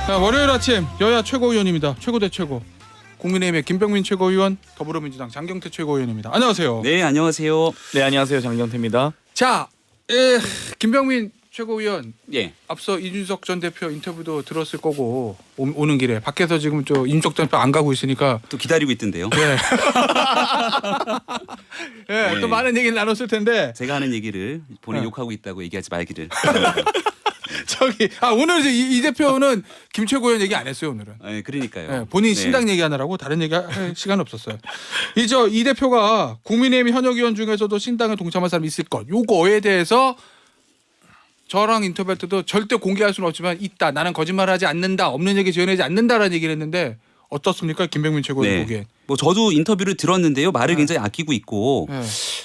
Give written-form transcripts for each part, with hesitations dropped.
자, 월요일 아침 여야 최고위원입니다. 최고 대 최고. 국민의힘의 김병민 최고위원, 더불어민주당 장경태 최고위원입니다. 안녕하세요. 네, 안녕하세요. 네, 안녕하세요. 장경태입니다. 자, 김병민 최고위원, 예. 앞서 이준석 전 대표 인터뷰도 들었을 거고 오는 길에 밖에서 지금 저 이준석 전 대표 안 가고 있으니까 또 기다리고 있던데요. 네. 네. 또 많은 얘기를 나눴을 텐데 제가 하는 얘기를 본인 네. 욕하고 있다고 얘기하지 말기를. 저기 오늘 이제 이 대표는 김 최고위원 얘기 안 했어요 오늘은. 네, 그러니까요. 네, 본인 네. 신당 얘기하느라고 다른 얘기 할 시간 없었어요. 이 대표가 국민의힘 현역 의원 중에서도 신당에 동참할 사람이 있을 것. 요거에 대해서 저랑 인터뷰할 때도 절대 공개할 수는 없지만 있다. 나는 거짓말하지 않는다. 없는 얘기 지어내지 않는다라는 얘기를 했는데 어떻습니까, 김병민 최고위원 네. 보기엔? 뭐 저도 인터뷰를 들었는데요. 말을 네. 굉장히 아끼고 있고 네.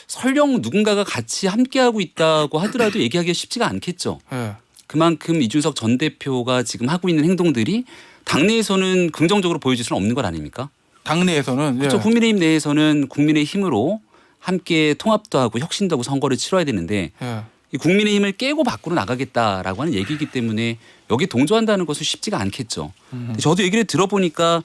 설령 누군가가 같이 함께하고 있다고 하더라도 얘기하기가 쉽지가 않겠죠. 네. 그만큼 이준석 전 대표가 지금 하고 있는 행동들이 당내에서는 긍정적으로 보여질 수는 없는 것 아닙니까? 당내에서는 그렇죠. 예. 국민의힘 내에서는 국민의 힘으로 함께 통합도 하고 혁신도 하고 선거를 치러야 되는데 예. 이 국민의힘을 깨고 밖으로 나가겠다라고 하는 얘기이기 때문에 여기에 동조한다는 것은 쉽지가 않겠죠. 저도 얘기를 들어보니까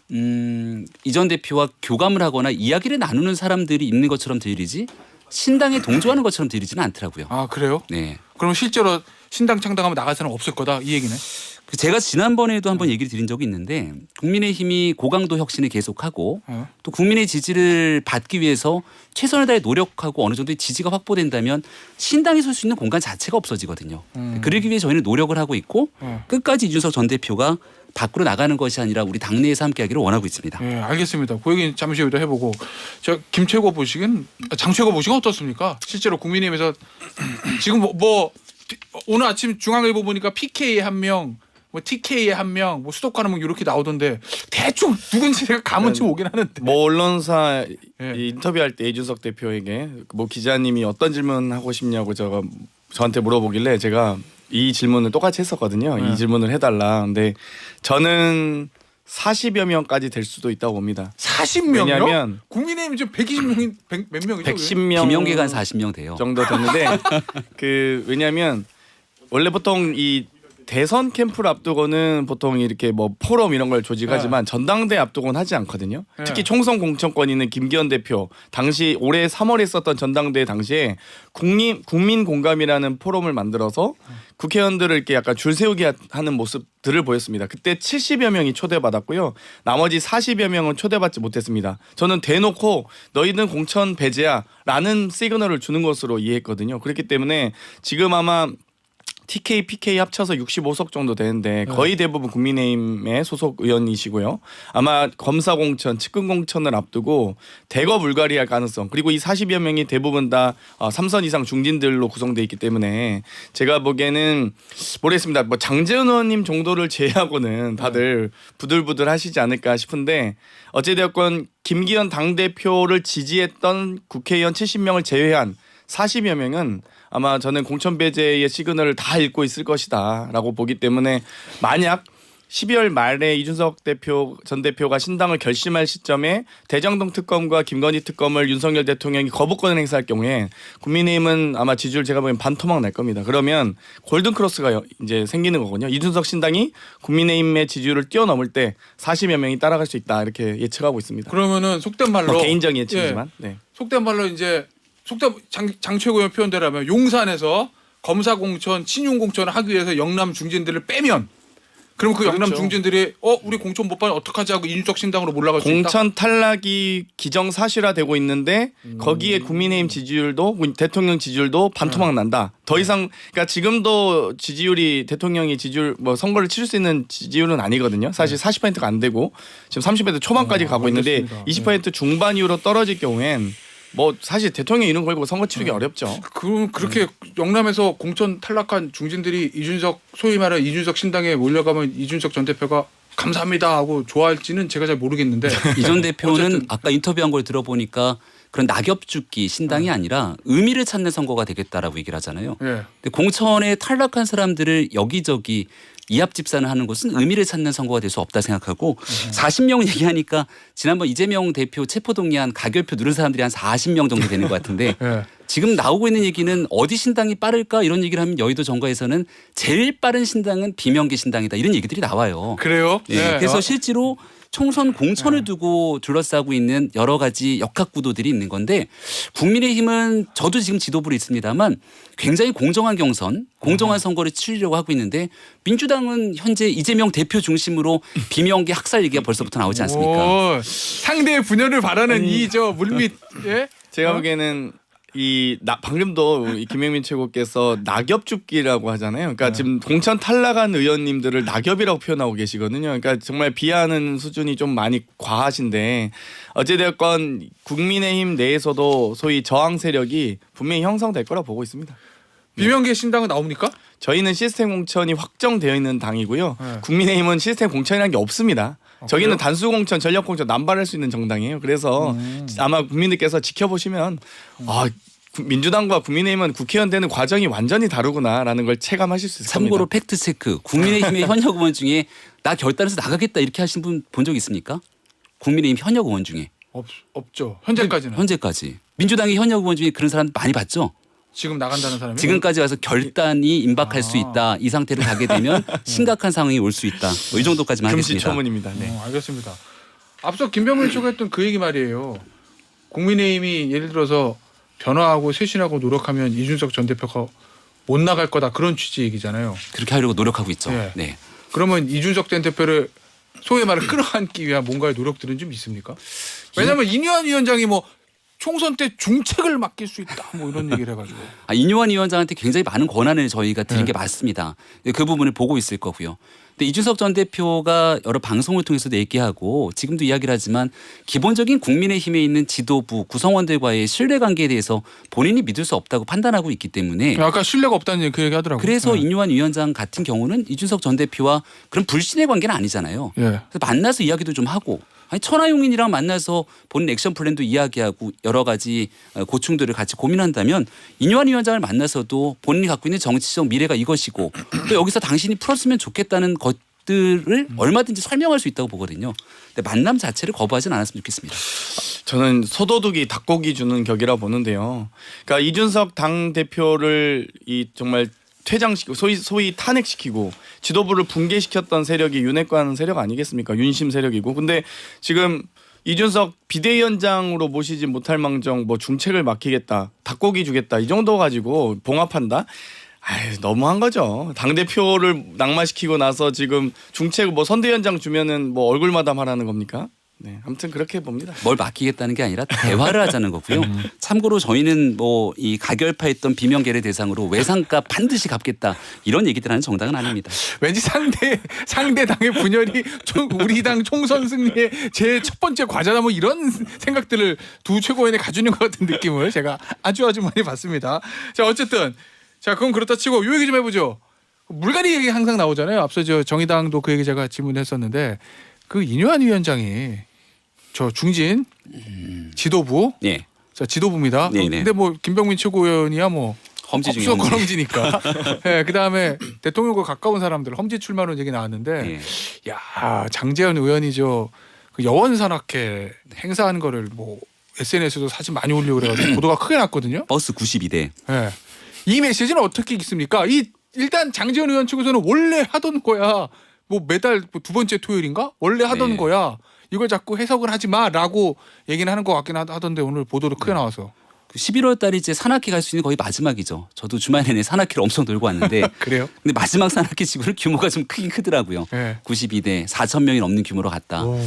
이 전 대표와 교감을 하거나 이야기를 나누는 사람들이 있는 것처럼 들리지 신당에 동조하는 것처럼 들리지는 않더라고요. 아 그래요? 네. 그럼 실제로 신당 창당하면 나갈 사람 없을 거다 이 얘기네. 제가 지난번에도 한번 얘기를 드린 적이 있는데 국민의힘이 고강도 혁신을 계속하고 또 국민의 지지를 받기 위해서 최선을 다해 노력하고 어느 정도의 지지가 확보된다면 신당에 설 수 있는 공간 자체가 없어지거든요. 그러기 위해 저희는 노력을 하고 있고 끝까지 이준석 전 대표가 밖으로 나가는 것이 아니라 우리 당내에서 함께하기를 원하고 있습니다. 예, 알겠습니다. 그 얘기 잠시 후에도 해보고 저 김최고 보시긴 장최고 보시긴 어떻습니까? 실제로 국민의힘에서 지금 뭐 오늘 아침 중앙일보 보니까 PK에 한 명, 뭐 TK에 한 명, 뭐 수도권 한 명 이렇게 나오던데 대충 누군지 제가 감은 좀 오긴 하는데. 뭐 언론사 예. 이 인터뷰할 때 이준석 대표에게 뭐 기자님이 어떤 질문 하고 싶냐고 저한테 물어보길래 제가 이 질문을 똑같이 했었거든요. 이 질문을 해달라. 근데 저는 40여 명까지 될 수도 있다고 봅니다. 40명이요? 왜냐하면 국민의힘 지금 120명이 몇 명이죠? 110명 김영계가 한 40명 돼요. 정도 되는데 왜냐하면 원래 보통 이 대선 캠프를 앞두고는 보통 이렇게 뭐 포럼 이런 걸 조직하지만 전당대 앞두고는 하지 않거든요. 네. 특히 총선 공천권 있는 김기현 대표 당시 올해 3월에 있었던 전당대 당시에 국민 공감이라는 포럼을 만들어서 국회의원들을 이렇게 약간 줄 세우게 하는 모습들을 보였습니다. 그때 70여 명이 초대받았고요. 나머지 40여 명은 초대받지 못했습니다. 저는 대놓고 너희는 공천 배제야라는 시그널을 주는 것으로 이해했거든요. 그렇기 때문에 지금 아마 TK, PK 합쳐서 65석 정도 되는데 거의 대부분 국민의힘의 소속 의원이시고요. 아마 검사 공천, 측근 공천을 앞두고 대거 불가리할 가능성 그리고 이 40여 명이 대부분 다 3선 이상 중진들로 구성되어 있기 때문에 제가 보기에는 모르겠습니다. 뭐 장재훈 의원님 정도를 제외하고는 다들 부들부들 하시지 않을까 싶은데 어찌되었건 김기현 당대표를 지지했던 국회의원 70명을 제외한 40여 명은 아마 저는 공천 배제의 시그널을 다 읽고 있을 것이다라고 보기 때문에 만약 12월 말에 이준석 전 대표가 신당을 결심할 시점에 대장동 특검과 김건희 특검을 윤석열 대통령이 거부권을 행사할 경우에 국민의힘은 아마 지지율 제가 보기엔 반토막 날 겁니다. 그러면 골든 크로스가 이제 생기는 거거든요. 이준석 신당이 국민의힘의 지지율을 뛰어넘을 때 40여 명이 따라갈 수 있다 이렇게 예측하고 있습니다. 그러면은 속된 말로 개인적인 예측이지만 네. 속된 말로 이제 장 최고위원 표현대로라면 용산에서 검사 공천, 친윤 공천을 하기 위해서 영남 중진들을 빼면 그럼 그 영남 중진들이 우리 공천 못 받으면 어떡하지 하고 이준석 신당으로 몰아갈 수 있다. 공천 탈락이 기정사실화되고 있는데 거기에 국민의힘 지지율도 대통령 지지율도 반토막 난다. 더 이상 그러니까 지금도 지지율이 대통령이 지지율 뭐 선거를 치를 수 있는 지지율은 아니거든요. 사실 40%가 안 되고 지금 30% 초반까지 가고 있는데 알겠습니다. 20% 중반 이후로 떨어질 경우엔 뭐 사실 대통령 이름 걸고 선거 치르기 어렵죠. 그렇게 영남에서 공천 탈락한 중진들이 소위 말해 이준석 신당에 몰려가면 이준석 전 대표가 감사합니다 하고 좋아할지는 제가 잘 모르겠는데 이 전 대표는 어쨌든. 아까 인터뷰한 걸 들어보니까 그런 낙엽 죽기 신당이 아니라 의미를 찾는 선거가 되겠다라고 얘기를 하잖아요. 예. 근데 공천에 탈락한 사람들을 여기저기 이합 집산을 하는 것은 의미를 찾는 선거가 될 수 없다 생각하고 40명 얘기하니까 지난번 이재명 대표 체포동의안 가결표 누른 사람들이 한 40명 정도 되는 것 같은데 예. 지금 나오고 있는 얘기는 어디 신당이 빠를까 이런 얘기를 하면 여의도 정가에서는 제일 빠른 신당은 비명계 신당이다 이런 얘기들이 나와요. 그래요? 예, 네. 그래서 실제로 총선 공천을 두고 둘러싸고 있는 여러 가지 역학 구도들이 있는 건데 국민의힘은 저도 지금 지도부로 있습니다만 굉장히 공정한 경선, 공정한 선거를 치르려고 하고 있는데 민주당은 현재 이재명 대표 중심으로 비명계 학살 얘기가 벌써부터 나오지 않습니까? 오, 상대의 분열을 바라는 이 저 물밑 예? 제가 보기에는 방금도 이 김영민 최고께서 낙엽 줍기라고 하잖아요. 그러니까 지금 공천 탈락한 의원님들을 낙엽이라고 표현하고 계시거든요. 그러니까 정말 비하하는 수준이 좀 많이 과하신데 어찌되었건 국민의힘 내에서도 소위 저항 세력이 분명히 형성될 거라 보고 있습니다. 비명계 신당은 나옵니까? 저희는 시스템 공천이 확정되어 있는 당이고요. 네. 국민의힘은 시스템 공천이라는 게 없습니다. 저기는 그래요? 단수 공천, 전력 공천 남발할 수 있는 정당이에요. 그래서 아마 국민들께서 지켜보시면 민주당과 국민의힘은 국회의원 되는 과정이 완전히 다르구나라는 걸 체감하실 수 있을 참고로 겁니다. 팩트 체크. 국민의힘의 현역 의원 중에 나 결단해서 나가겠다 이렇게 하신 분 본 적 있습니까? 국민의힘 현역 의원 중에 없죠. 현재까지는. 현재까지 민주당의 현역 의원 중에 그런 사람 많이 봤죠. 지금 나간다는 사람이 지금까지 와서 결단이 임박할 수 있다. 이 상태로 가게 되면 심각한 상황이 올 수 있다. 뭐이 정도까지만 하겠습니다. 금시초문입니다. 네. 알겠습니다. 앞서 김병민 씨가 했던 그 얘기 말이에요. 국민의힘이 예를 들어서 변화하고 쇄신하고 노력하면 이준석 전 대표가 못 나갈 거다 그런 취지 얘기잖아요. 그렇게 하려고 노력하고 있죠. 네. 네. 그러면 이준석 전 대표를 소위 말해 끌어안기 위한 뭔가의 노력들은 좀 있습니까? 왜냐하면 인유한 위원장이 뭐 총선 때 중책을 맡길 수 있다 뭐 이런 얘기를 해가지고 인요한 위원장한테 굉장히 많은 권한을 저희가 드린 네. 게 맞습니다. 그 부분을 보고 있을 거고요. 근데 이준석 전 대표가 여러 방송을 통해서도 얘기하고 지금도 이야기를 하지만 기본적인 국민의힘에 있는 지도부 구성원들과의 신뢰관계에 대해서 본인이 믿을 수 없다고 판단하고 있기 때문에 아까 신뢰가 없다는 그 얘기 하더라고요. 그래서 인요한 위원장 같은 경우는 이준석 전 대표와 그런 불신의 관계는 아니잖아요. 예. 그래서 만나서 이야기도 좀 하고 아니 천하용인이랑 만나서 본인 액션 플랜도 이야기하고 여러 가지 고충들을 같이 고민한다면 인요한 위원장을 만나서도 본인이 갖고 있는 정치적 미래가 이것이고 또 여기서 당신이 풀었으면 좋겠다는 것들을 얼마든지 설명할 수 있다고 보거든요. 근데 만남 자체를 거부하지는 않았으면 좋겠습니다. 저는 소도둑이 닭고기 주는 격이라 보는데요. 그러니까 이준석 당 대표를 이 정말 퇴장시키고 소위 탄핵시키고 지도부를 붕괴시켰던 세력이 윤핵관 세력 아니겠습니까? 윤심 세력이고. 근데 지금 이준석 비대위원장으로 모시지 못할 망정 뭐 중책을 맡기겠다, 닭고기 주겠다 이 정도 가지고 봉합한다? 아유, 너무한 거죠. 당 대표를 낙마시키고 나서 지금 중책 뭐 선대위원장 주면은 뭐 얼굴 마담하라는 겁니까? 네, 아무튼 그렇게 봅니다. 뭘 맡기겠다는 게 아니라 대화를 하자는 거고요. 참고로 저희는 뭐 이 가결파했던 비명계를 대상으로 외상값 반드시 갚겠다 이런 얘기들 하는 정당은 아닙니다. 왠지 상대 당의 분열이 우리 당 총선 승리의 제 첫 번째 과제다 뭐 이런 생각들을 두 최고위원이 가지는 것 같은 느낌을 제가 아주 많이 봤습니다. 자 어쨌든 자 그럼 그렇다 치고 요 얘기 좀 해보죠. 물갈이 얘기 항상 나오잖아요. 앞서 저 정의당도 그 얘기 제가 질문했었는데 그 인유한 위원장이 저 중진 지도부 네. 자 지도부입니다. 네네. 근데 뭐 김병민 최고위원이야 뭐 험지 중에 험지. 험지. 험지니까. 네, 그다음에 대통령과 가까운 사람들 험지 출마론 얘기 나왔는데 네. 야 장재현 의원이 저 그 여원산악회 행사하는 거를 뭐 SNS에도 사진 많이 올리고 그래가지고 보도가 크게 났거든요. 버스 92대. 네. 이 메시지는 어떻게 읽습니까? 이 일단 장재현 의원 측에서는 원래 하던 거야. 뭐 매달 두 번째 토요일인가 원래 하던 네. 거야. 이걸 자꾸 해석을 하지 마라고 얘기는 하는 것 같긴 하던데 오늘 보도도 크게 나와서 11월 달이 이제 산악회 갈 수 있는 거의 마지막이죠. 저도 주말 내내 산악회를 엄청 돌고 왔는데 그래요? 근데 마지막 산악회 지구는 규모가 좀 크긴 크더라고요. 네. 92대 4천 명이 넘는 규모로 갔다. 오.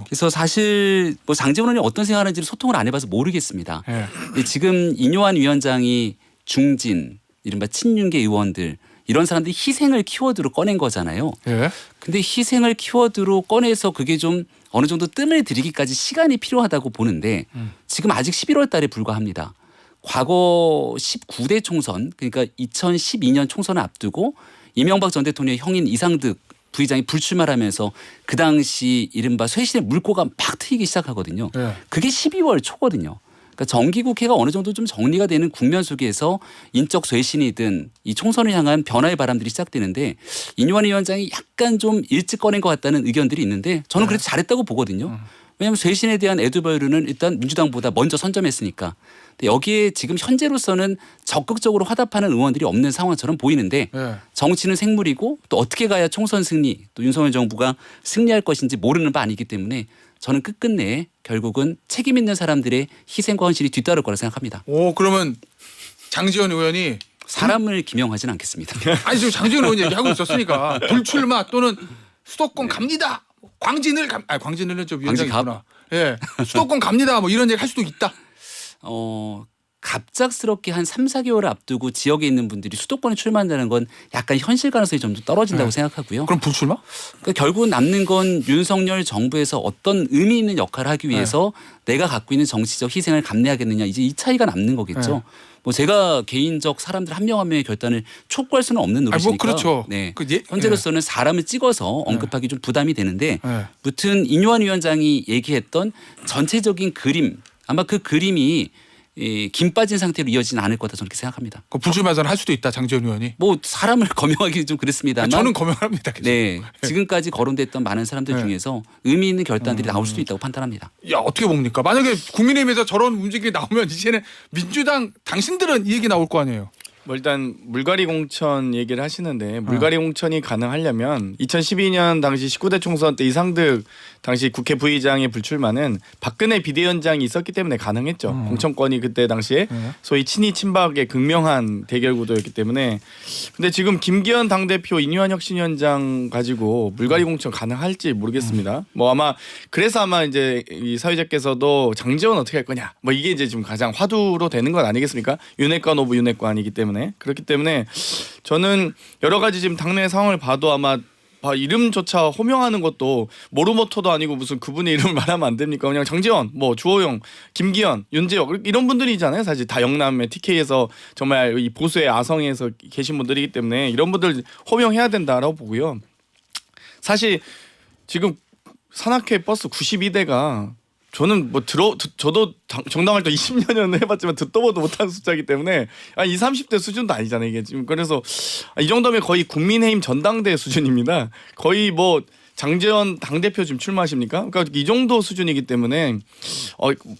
그래서 사실 뭐 장재원 의원이 어떤 생각하는지를 소통을 안 해봐서 모르겠습니다. 네. 근데 지금 인요한 위원장이 중진 이른바 친윤계 의원들 이런 사람들이 희생을 키워드로 꺼낸 거잖아요. 예. 근데 희생을 키워드로 꺼내서 그게 좀 어느 정도 뜸을 들이기까지 시간이 필요하다고 보는데 지금 아직 11월 달에 불과합니다. 과거 19대 총선 그러니까 2012년 총선을 앞두고 이명박 전 대통령의 형인 이상득 부의장이 불출마를 하면서 그 당시 이른바 쇄신의 물꼬가 막 트이기 시작하거든요. 네. 그게 12월 초거든요. 그러니까 정기국회가 어느 정도 좀 정리가 되는 국면 속에서 인적 쇄신이든 이 총선을 향한 변화의 바람들이 시작되는데 인유한 위원장이 약간 좀 일찍 꺼낸 것 같다는 의견들이 있는데 저는 그래도 잘했다고 보거든요. 왜냐하면 쇄신에 대한 에드버유르는 일단 민주당보다 먼저 선점했으니까. 근데 여기에 지금 현재로서는 적극적으로 화답하는 의원들이 없는 상황처럼 보이는데 예. 정치는 생물이고 또 어떻게 가야 총선 승리 또 윤석열 정부가 승리할 것인지 모르는 바 아니기 때문에 저는 끝끝내 결국은 책임 있는 사람들의 희생과 헌신이 뒤따를 거라 생각합니다. 오 그러면 장지원 의원이 사람을 기명하지는 않겠습니다. 아니 지금 장지원 의원 얘기하고 있었으니까 불출마 또는 수도권 갑니다. 광진을은 좀 위원장이 광진 있구나. 예, 수도권 갑니다. 뭐 이런 얘기 할 수도 있다. 갑작스럽게 한 3, 4개월을 앞두고 지역에 있는 분들이 수도권에 출마한다는 건 약간 현실 가능성이 좀 떨어진다고 생각하고요. 그럼 불출마? 그러니까 결국은 남는 건 윤석열 정부에서 어떤 의미 있는 역할을 하기 위해서 내가 갖고 있는 정치적 희생을 감내하겠느냐 이제 이 차이가 남는 거겠죠. 뭐 제가 개인적 사람들 한 명 한 명의 결단을 촉구할 수는 없는 노릇이니까. 뭐 그렇죠. 네. 그 현재로서는 사람을 찍어서 언급하기 좀 부담이 되는데 네. 무튼 인요한 위원장이 얘기했던 전체적인 그림 아마 그 그림이 김 빠진 상태로 이어지진 않을 거다 저는 그렇게 생각합니다. 그 불출마전 할 수도 있다 장지원 의원이. 뭐 사람을 거명하기 좀 그렇습니다만 저는 거명합니다. 계속. 네, 지금까지 거론됐던 많은 사람들 중에서 의미 있는 결단들이 나올 수도 있다고 판단합니다. 야 어떻게 봅니까? 만약에 국민의힘에서 저런 움직임이 나오면 이제는 민주당 당신들은 이 얘기 나올 거 아니에요. 뭐 일단 물갈이 공천 얘기를 하시는데 물갈이 공천이 가능하려면 2012년 당시 19대 총선 때 이상득 당시 국회 부의장의 불출마는 박근혜 비대위원장이 있었기 때문에 가능했죠. 공천권이 그때 당시에 소위 친이 친박의 극명한 대결 구도였기 때문에. 근데 지금 김기현 당대표 인유한 혁신위원장 가지고 물갈이 공천 가능할지 모르겠습니다. 뭐 아마 그래서 아마 이제 이 사회자께서도 장제원 어떻게 할 거냐 뭐 이게 이제 지금 가장 화두로 되는 건 아니겠습니까? 윤핵관 오브 윤핵관이기 때문에. 그렇기 때문에 저는 여러 가지 지금 당내 상황을 봐도 아마 이름조차 호명하는 것도 모르모토도 아니고 무슨 그분의 이름을 말하면 안 됩니까? 그냥 장지원, 뭐 주호영, 김기현, 윤재혁 이런 분들이잖아요. 사실 다 영남의 TK에서 정말 이 보수의 아성에서 계신 분들이기 때문에 이런 분들 호명해야 된다라고 보고요. 사실 지금 산악회 버스 92대가 저는 뭐 저도 정당 활동 20년은 해봤지만 듣도 보도 못한 숫자이기 때문에 20, 30대 수준도 아니잖아요 이게 지금. 그래서 이 정도면 거의 국민의힘 전당대 수준입니다. 거의 뭐 장제원 당대표 지금 출마하십니까? 그러니까 이 정도 수준이기 때문에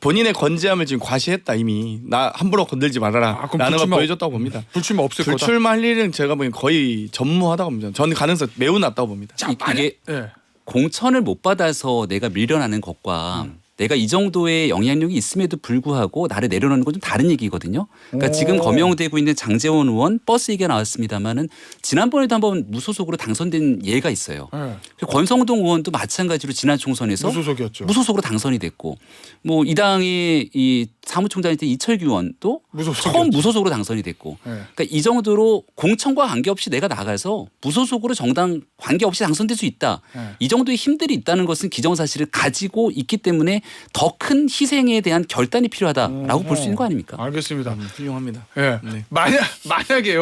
본인의 건재함을 지금 과시했다 이미. 나 함부로 건들지 말아라 라는 걸 보여줬다고 봅니다. 불출마 없을 거다. 불출마할 일은 제가 보기엔 거의 전무하다고 봅니다. 저는 가능성 매우 낮다고 봅니다. 자, 이게 예. 공천을 못 받아서 내가 밀려나는 것과 내가 이 정도의 영향력이 있음에도 불구하고 나를 내려놓는 건 좀 다른 얘기거든요. 그러니까 지금 거명되고 있는 장제원 의원 버스 얘기가 나왔습니다마는 지난번에도 한번 무소속으로 당선된 예가 있어요. 네. 권성동 의원도 마찬가지로 지난 총선에서 무소속이었죠. 무소속으로 당선이 됐고 뭐 이 당의 이 사무총장일 때 이철규 의원도 무소속이었죠. 처음 무소속으로 당선이 됐고 네. 그러니까 이 정도로 공천과 관계없이 내가 나가서 무소속으로 정당 관계없이 당선될 수 있다. 네. 이 정도의 힘들이 있다는 것은 기정사실을 가지고 있기 때문에 더 큰 희생에 대한 결단이 필요하다라고 볼 수 있는 거 아닙니까? 알겠습니다. 훌륭합니다. 예. 네. 만약에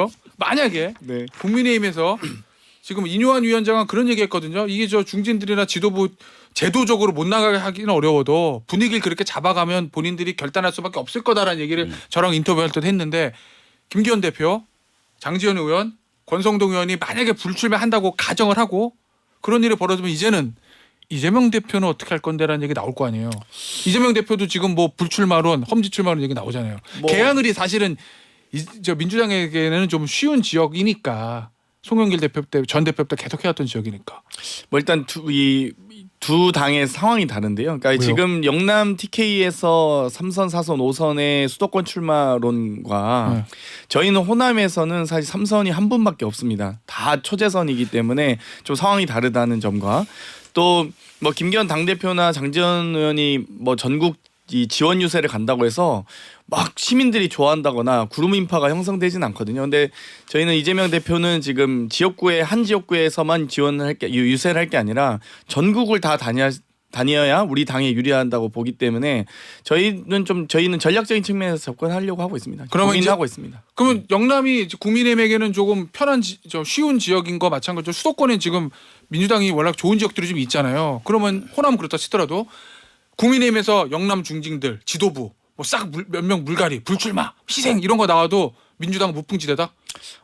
네. 국민의힘에서 지금 인요한 위원장은 그런 얘기했거든요. 이게 저 중진들이나 지도부 제도적으로 못 나가게 하기는 어려워도 분위기를 그렇게 잡아가면 본인들이 결단할 수밖에 없을 거다라는 얘기를 저랑 인터뷰할 때 했는데 김기현 대표, 장지원 의원, 권성동 의원이 만약에 불출마한다고 가정을 하고 그런 일이 벌어지면 이제는 이재명 대표는 어떻게 할 건데라는 얘기 나올 거 아니에요. 이재명 대표도 지금 뭐 불출마론, 험지출마론 얘기 나오잖아요. 개항을이 사실은 저 민주당에게는 좀 쉬운 지역이니까 송영길 대표 때 전 대표 때 계속 해왔던 지역이니까. 뭐 일단 두 당의 상황이 다른데요. 그러니까 왜요? 지금 영남 TK에서 3선, 4선, 5선의 수도권 출마론과 저희는 호남에서는 사실 3선이 한 분밖에 없습니다. 다 초재선이기 때문에 좀 상황이 다르다는 점과 또 뭐 김기현 당대표나 장지원 의원이 뭐 전국 이 지원 유세를 간다고 해서 막 시민들이 좋아한다거나 구름 인파가 형성되지는 않거든요. 근데 저희는 이재명 대표는 지금 지역구에 한 지역구에서만 지원을 할 게 유세를 할 게 아니라 전국을 다 다녀야 우리 당에 유리한다고 보기 때문에 저희는 전략적인 측면에서 접근하려고 하고 있습니다. 그러면 고민하고 있습니다. 그러면 영남이 국민의힘에게는 조금 편한 쉬운 지역인 거 마찬가지로 수도권에 지금 민주당이 워낙 좋은 지역들이 좀 있잖아요. 그러면 호남은 그렇다 치더라도 국민의힘에서 영남 중진들 지도부 뭐 싹 몇 명 물갈이 불출마 희생 이런 거 나와도 민주당 무풍지대다?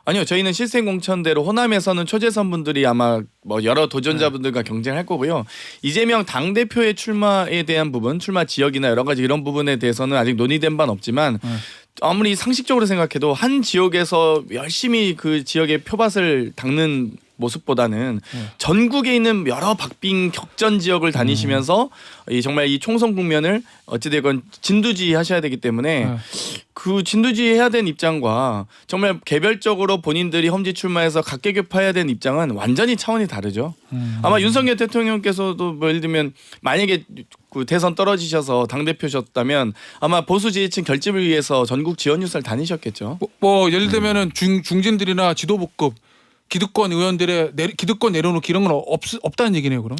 아니요, 저희는 실생 공천대로 호남에서는 초재선 분들이 아마 뭐 여러 도전자분들과 경쟁할 거고요. 이재명 당 대표의 출마에 대한 부분, 출마 지역이나 여러 가지 이런 부분에 대해서는 아직 논의된 바는 없지만 아무리 상식적으로 생각해도 한 지역에서 열심히 그 지역의 표밭을 닦는 모습보다는 전국에 있는 여러 박빙 격전 지역을 다니시면서 이 정말 이 총선 국면을 어찌되건 진두지휘하셔야 되기 때문에 그 진두지휘해야 되는 입장과 정말 개별적으로 본인들이 험지 출마해서 각계격파해야 되는 입장은 완전히 차원이 다르죠. 아마 윤석열 대통령께서도 뭐 예를 들면 만약에 그 대선 떨어지셔서 당대표셨다면 아마 보수 지지층 결집을 위해서 전국 지원 유세를 다니셨겠죠. 뭐 예를 들면은 중진들이나 지도부급 기득권 의원들의 기득권 내려놓기 이런 건 없다는 얘기네요, 그럼?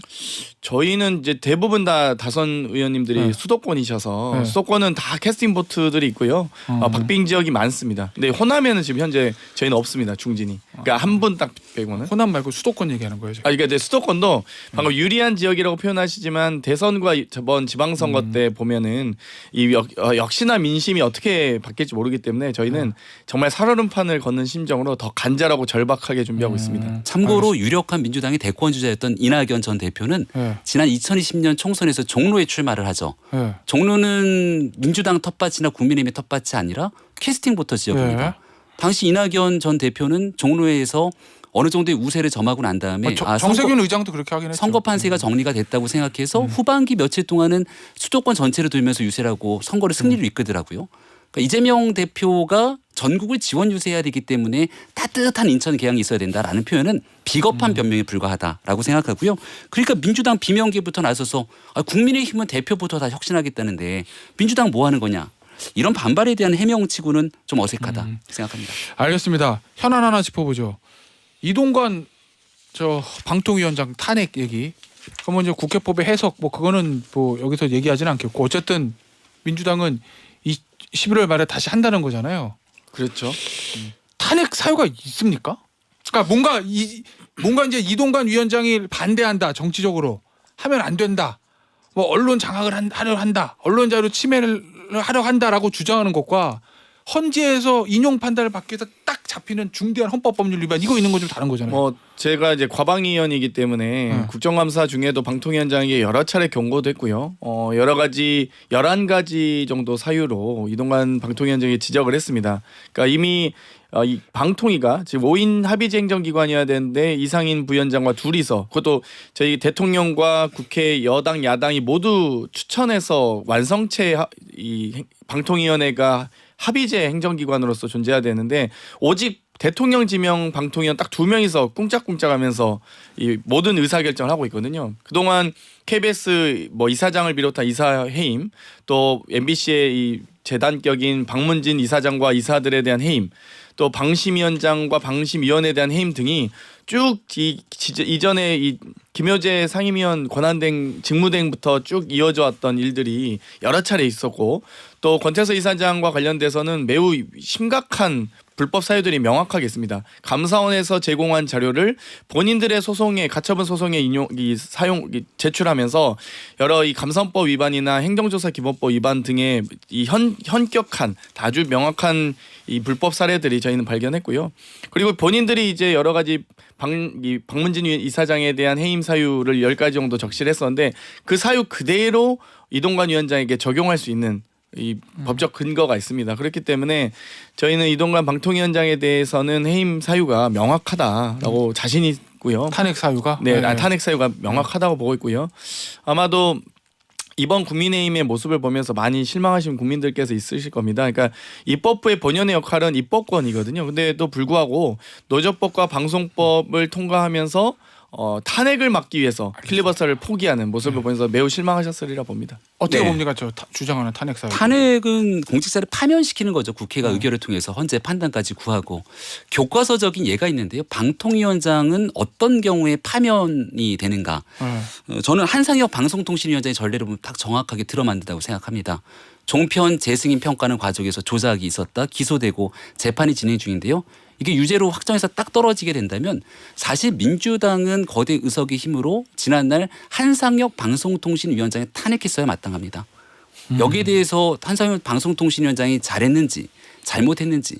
저희는 이제 대부분 다 다선 의원님들이 수도권이셔서 수도권은 다 캐스팅 보트들이 있고요. 박빙 지역이 많습니다. 근데 호남에는 지금 현재 저희는 없습니다, 중진이. 그러니까 한 분 딱 빼고는. 호남 말고 수도권 얘기하는 거예요, 지금. 그러니까 이제 수도권도 방금 유리한 지역이라고 표현하시지만 대선과 저번 지방선거 때 보면은 이 역시나 민심이 어떻게 바뀔지 모르기 때문에 저희는 정말 살얼음판을 걷는 심정으로 더 간절하고 절박하게 준비하고 있습니다. 참고로 유력한 민주당의 대권 주자였던 이낙연 전 대표는 지난 2020년 총선에서 종로에 출마를 하죠. 종로는 민주당 텃밭이나 국민의힘의 텃밭이 아니라 캐스팅보터 지역입니다. 당시 이낙연 전 대표는 종로에서 어느 정도의 우세를 점하고 난 다음에 정세균 의장도 그렇게 하긴 했죠. 선거 판세가 정리가 됐다고 생각해서 후반기 며칠 동안은 수도권 전체를 돌면서 유세를 하고 선거를 승리로 이끌더라고요. 그러니까 이재명 대표가 전국을 지원 유세해야 되기 때문에 따뜻한 인천 개항이 있어야 된다라는 표현은 비겁한 변명에 불과하다라고 생각하고요. 그러니까 민주당 비명계부터 나서서 국민의힘은 대표부터 다 혁신하겠다는데 민주당 뭐 하는 거냐. 이런 반발에 대한 해명치고는 좀 어색하다 생각합니다. 알겠습니다. 현안 하나 짚어보죠. 이동관 저 방통위원장 탄핵 얘기. 그러면 이제 국회법의 해석 뭐 그거는 뭐 여기서 얘기하지는 않겠고 어쨌든 민주당은 11월 말에 다시 한다는 거잖아요. 그렇죠. 탄핵 사유가 있습니까? 그러니까 뭔가 이제 이동관 위원장이 반대한다 정치적으로 하면 안 된다. 뭐 언론 장악을 하려 한다. 언론 자유 침해를 하려 한다라고 주장하는 것과 헌재에서 인용 판단을 받기 위해서 딱 잡히는 중대한 헌법법률 위반 이거 있는 건 좀 다른 거잖아요. 뭐 제가 이제 과방위원이기 때문에 국정감사 중에도 방통위원장에게 여러 차례 경고도 했고요. 여러 가지 11가지 정도 사유로 이동관 방통위원장이 지적을 했습니다. 그러니까 이미 이 방통위가 지금 5인 합의제 행정기관이어야 되는데 이상인 부위원장과 둘이서 그것도 저희 대통령과 국회 여당 야당이 모두 추천해서 완성체 이 방통위원회가 합의제 행정기관으로서 존재해야 되는데 오직 대통령 지명 방통위원 딱 2명이서 꿍짝꿍짝하면서 이 모든 의사결정을 하고 있거든요. 그동안 KBS 뭐 이사장을 비롯한 이사해임 또 MBC의 이 재단격인 박문진 이사장과 이사들에 대한 해임 또 방심위원장과 방심위원에 대한 해임 등이 쭉 이전에 이 김효재 상임위원 권한대행 직무대행부터 쭉 이어져 왔던 일들이 여러 차례 있었고 또 권태서 이사장과 관련돼서는 매우 심각한 불법 사유들이 명확하게 있습니다. 감사원에서 제공한 자료를 본인들의 소송에 가처분 소송에 제출하면서 여러 이 감사원법 위반이나 행정조사 기본법 위반 등의 이 현격한 아주 명확한 이 불법 사례들이 저희는 발견했고요. 그리고 본인들이 이제 여러 가지 박문진 이사장에 대한 해임 사유를 10가지 정도 적시를 했었는데 그 사유 그대로 이동관 위원장에게 적용할 수 있는 이 법적 근거가 있습니다. 그렇기 때문에 저희는 이동관 방통위원장에 대해서는 해임 사유가 명확하다라고 자신 있고요. 탄핵 사유가? 네, 탄핵 사유가 명확하다고 보고 있고요. 아마도 이번 국민의힘의 모습을 보면서 많이 실망하신 국민들께서 있으실 겁니다. 그러니까 입법부의 본연의 역할은 입법권이거든요. 근데도 불구하고 노조법과 방송법을 통과하면서 탄핵을 막기 위해서 필리버스터를 포기하는 모습을 보면서 매우 실망하셨으리라 봅니다. 어떻게 네. 봅니까? 저 주장하는 탄핵 사유. 탄핵은 공직자를 파면시키는 거죠. 국회가 의결을 통해서 헌재 판단까지 구하고 교과서적인 예가 있는데요. 방통위원장은 어떤 경우에 파면이 되는가. 저는 한상혁 방송통신위원장의 전례를 보면 딱 정확하게 들어맞는다고 생각합니다. 종편 재승인 평가하는 과정에서 조작이 있었다. 기소되고 재판이 진행 중인데요. 이게 유죄로 확정해서 딱 떨어지게 된다면 사실 민주당은 거대 의석의 힘으로 지난날 한상혁 방송통신위원장을 탄핵했어야 마땅합니다. 여기에 대해서 한상혁 방송통신위원장이 잘했는지 잘못했는지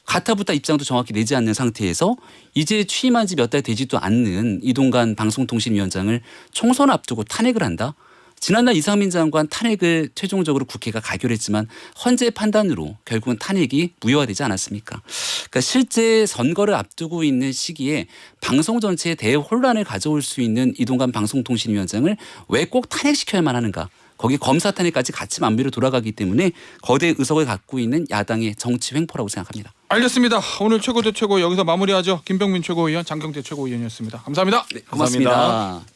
가타부타 입장도 정확히 내지 않는 상태에서 이제 취임한 지 몇 달 되지도 않는 이동관 방송통신위원장을 총선 앞두고 탄핵을 한다. 지난날 이상민 장관 탄핵을 최종적으로 국회가 가결했지만 헌재 판단으로 결국은 탄핵이 무효화되지 않았습니까? 그러니까 실제 선거를 앞두고 있는 시기에 방송 전체에 대혼란을 가져올 수 있는 이동관 방송통신위원장을 왜 꼭 탄핵시켜야만 하는가? 거기 검사 탄핵까지 같이 만비로 돌아가기 때문에 거대 의석을 갖고 있는 야당의 정치 횡포라고 생각합니다. 알겠습니다. 오늘 최고 대 최고 여기서 마무리하죠. 김병민 최고위원, 장경태 최고위원이었습니다. 감사합니다. 네, 고맙습니다. 감사합니다.